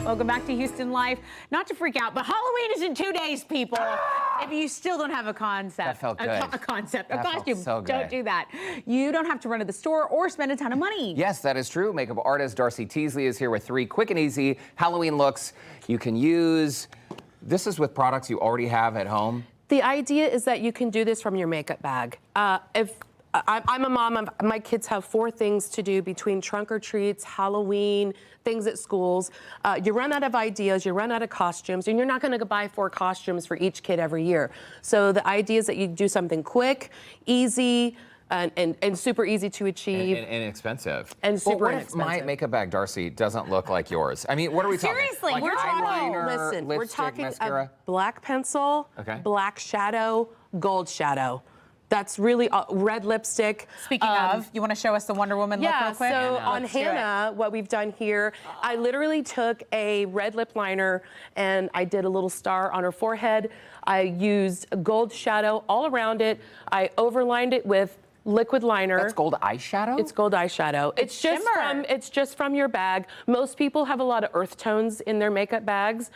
Welcome back to Houston Life. Not to freak out, but Halloween is in 2 days, people. If you still don't have a concept, that felt good. a costume, so good. don't do that. You don't have to run to the store or spend a ton of money. Yes, that is true. Makeup artist Darcie Teasley is here with 3 quick and easy Halloween looks you can use. This is with products you already have at home. The idea is that you can do this from your makeup bag. I'm a mom, my kids have 4 things to do between trunk or treats, Halloween, things at schools. You run out of ideas, you run out of costumes, and you're not gonna buy 4 costumes for each kid every year. So the idea is that you do something quick, easy, and super easy to achieve. And inexpensive. And super inexpensive. What if my inexpensive. makeup bag, Darcie, doesn't look like yours? I mean, what are we talking? Seriously, like we're talking- eyeliner, Listen, lipstick, we're talking mascara? a black pencil, Okay. black shadow, gold shadow. That's really red lipstick. Speaking of, you want to show us the Wonder Woman look real quick? So on Let's do it. Hannah, what we've done here, I literally took a red lip liner and I did a little star on her forehead. I used a gold shadow all around it. I overlined it with liquid liner. That's gold eyeshadow? It's gold eyeshadow. It's just from your bag. Most people have a lot of earth tones in their makeup bags.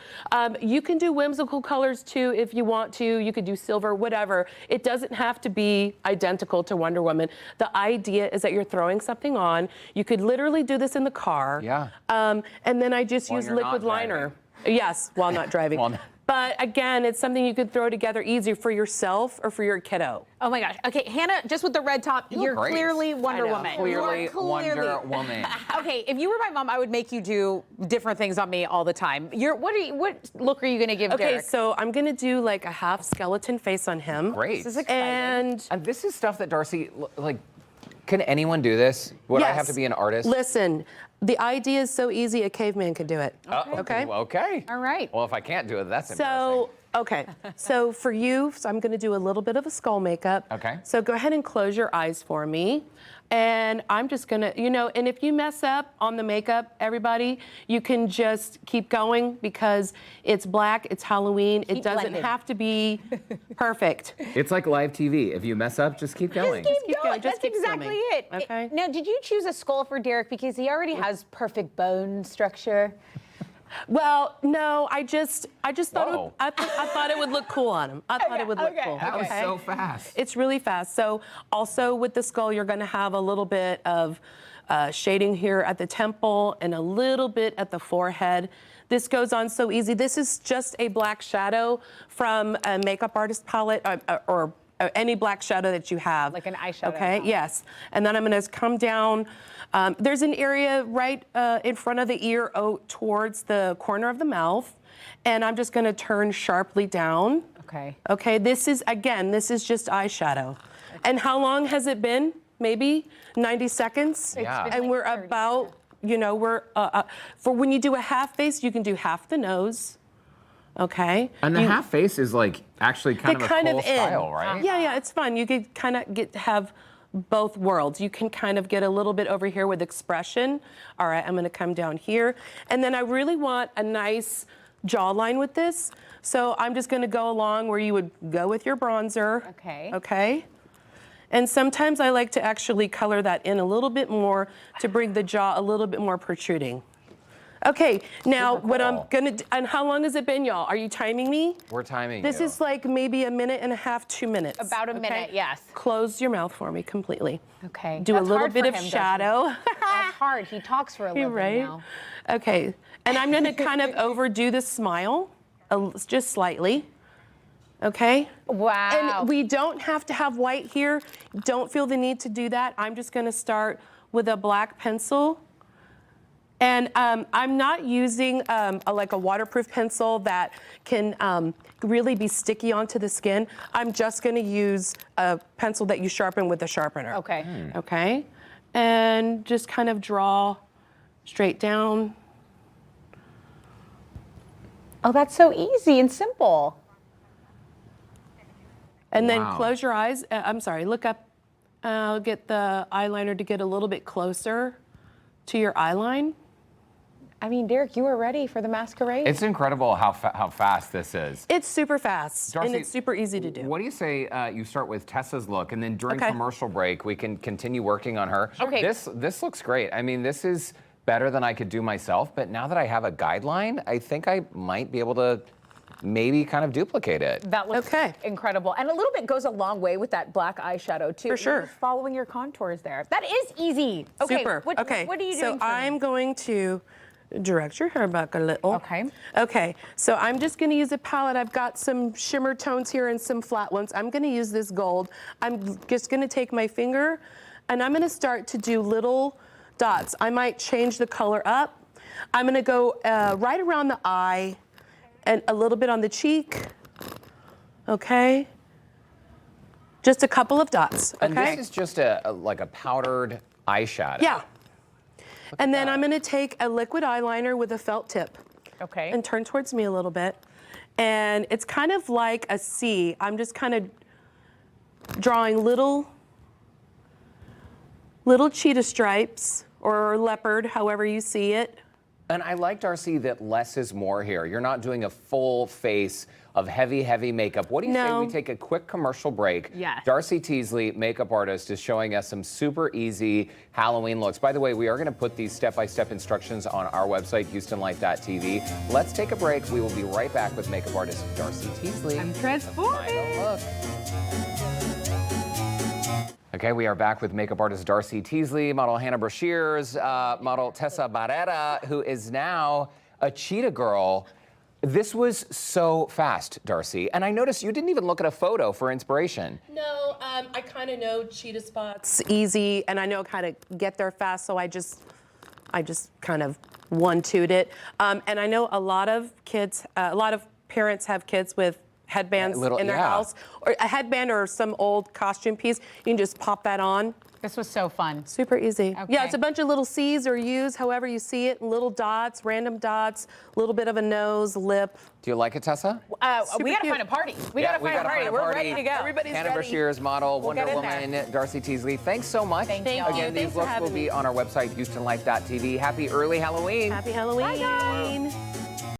You can do whimsical colors too if you want to. You could do silver, whatever. It doesn't have to be identical to Wonder Woman. The idea is that you're throwing something on. You could literally do this in the car. Yeah. And then I just While use you're liquid not liner. Yes, while not driving. But again, it's something you could throw together easy for yourself or for your kiddo. Oh my gosh. Okay, Hannah, just with the red top, you're great. clearly Wonder Woman. Clearly You are Wonder Woman. Okay, if you were my mom, I would make you do different things on me all the time. What look are you gonna give Okay, Derek? so I'm gonna do like a half skeleton face on him. Great. This is exciting. And This is stuff that Darcie, like, can anyone do this? Would I have yes. to be an artist? Listen, the idea is so easy, a caveman could do it. Okay. Okay. All right. Well, if I can't do it, that's So, okay. So for you, I'm gonna do a little bit of a skull makeup. Okay. So go ahead and close your eyes for me. And I'm just gonna, and if you mess up on the makeup, everybody, you can just keep going because it's black, it's Halloween. It doesn't blending. have to be perfect. It's like live TV. If you mess up, just keep going. Just keep keep going. going. Just That's keep exactly swimming. it. Okay. Now, did you choose a skull for Derek because he already has perfect bone structure? Well, no, I just thought Whoa. I thought it would look cool on him. I thought it would look okay, cool. That was so fast. It's really fast. So also with the skull, you're gonna have a little bit of shading here at the temple and a little bit at the forehead. This goes on so easy. This is just a black shadow from a makeup artist palette or any black shadow that you have. Like an eyeshadow. Okay, yes. And then I'm gonna come down. There's an area right in front of the ear towards the corner of the mouth. And I'm just gonna turn sharply down. Okay. Okay, this is just eyeshadow. And how long has it been? Maybe 90 seconds? Yeah. And we're about, for when you do a half face, you can do half the nose. Okay. And the half face is like actually kind of a cool style, right? Yeah, it's fun. You could kind of have both worlds. You can kind of get a little bit over here with expression. All right, I'm gonna come down here. And then I really want a nice jawline with this. So I'm just gonna go along where you would go with your bronzer. Okay. Okay. And sometimes I like to actually color that in a little bit more to bring the jaw a little bit more protruding. Okay, now Super what I'm cool. gonna do, and how long has it been, y'all? Are you timing me? We're timing This you. is like maybe 1.5 minutes, 2 minutes. About a minute, yes. Close your mouth for me completely. Okay. Do That's a little hard bit for of him, shadow. That's hard. He talks for a living Right? now. Okay, and I'm gonna kind of overdo the smile, just slightly. Okay? Wow. And we don't have to have white here. Don't feel the need to do that. I'm just gonna start with a black pencil. And I'm not using like a waterproof pencil that can really be sticky onto the skin. I'm just gonna use a pencil that you sharpen with a sharpener. Okay. Okay? And just kind of draw straight down. Oh, that's so easy and simple. And then Wow. close your eyes. I'm sorry, look up. I'll get the eyeliner to get a little bit closer to your eyeline. I mean, Derek, you were ready for the masquerade? It's incredible how fast this is. It's super fast, and Darcie, it's super easy to do. What do you say you start with Tessa's look, and then during Okay. commercial break, we can continue working on her. Okay. This looks great. I mean, this is better than I could do myself, but now that I have a guideline, I think I might be able to maybe kind of duplicate it. That looks incredible. And a little bit goes a long way with that black eyeshadow too. For sure. You're just following your contours there. That is easy. Okay, Super. What are you doing So for me? I'm going to direct your hair back a little. Okay. Okay, so I'm just gonna use a palette. I've got some shimmer tones here and some flat ones. I'm gonna use this gold. I'm just gonna take my finger and I'm gonna start to do little dots. I might change the color up. I'm gonna go right around the eye and a little bit on the cheek. Okay. Just a couple of dots, okay? And this is just like a powdered eyeshadow. Yeah. And then I'm gonna take a liquid eyeliner with a felt tip. Okay. And turn towards me a little bit. And it's kind of like a C. I'm just kind of drawing little cheetah stripes or leopard, however you see it. And I like, Darcie, that less is more here. You're not doing a full face of heavy, heavy makeup. What do you say we take a quick commercial break? Yes. Darcie Teasley, makeup artist, is showing us some super easy Halloween looks. By the way, we are going to put these step-by-step instructions on our website, HoustonLight.tv. Let's take a break. We will be right back with makeup artist Darcie Teasley. I'm transforming. Final look. Okay, we are back with makeup artist Darcie Teasley, model Hannah Brashears, model Tessa Barrera, who is now a cheetah girl. This was so fast, Darcie, and I noticed you didn't even look at a photo for inspiration. No, I kind of know cheetah spots easy, and I know how to get there fast, so I just kind of one-two'd it. And I know a lot of kids, a lot of parents have kids with headbands in their house, or a headband or some old costume piece. You can just pop that on. This was so fun. Super easy. Okay. Yeah, it's a bunch of little C's or U's, however you see it, little dots, random dots, a little bit of a nose, lip. Do you like it, Tessa? we gotta find a party. We gotta find a party. We're ready to go. Everybody's Hannah ready. Brashears, model, Wonder get in Woman, Darcie Teasley. Thanks so much. Thank you. Again, these Thanks for looks will having be me. on our website, HoustonLife.tv. Happy early Halloween. Happy Halloween.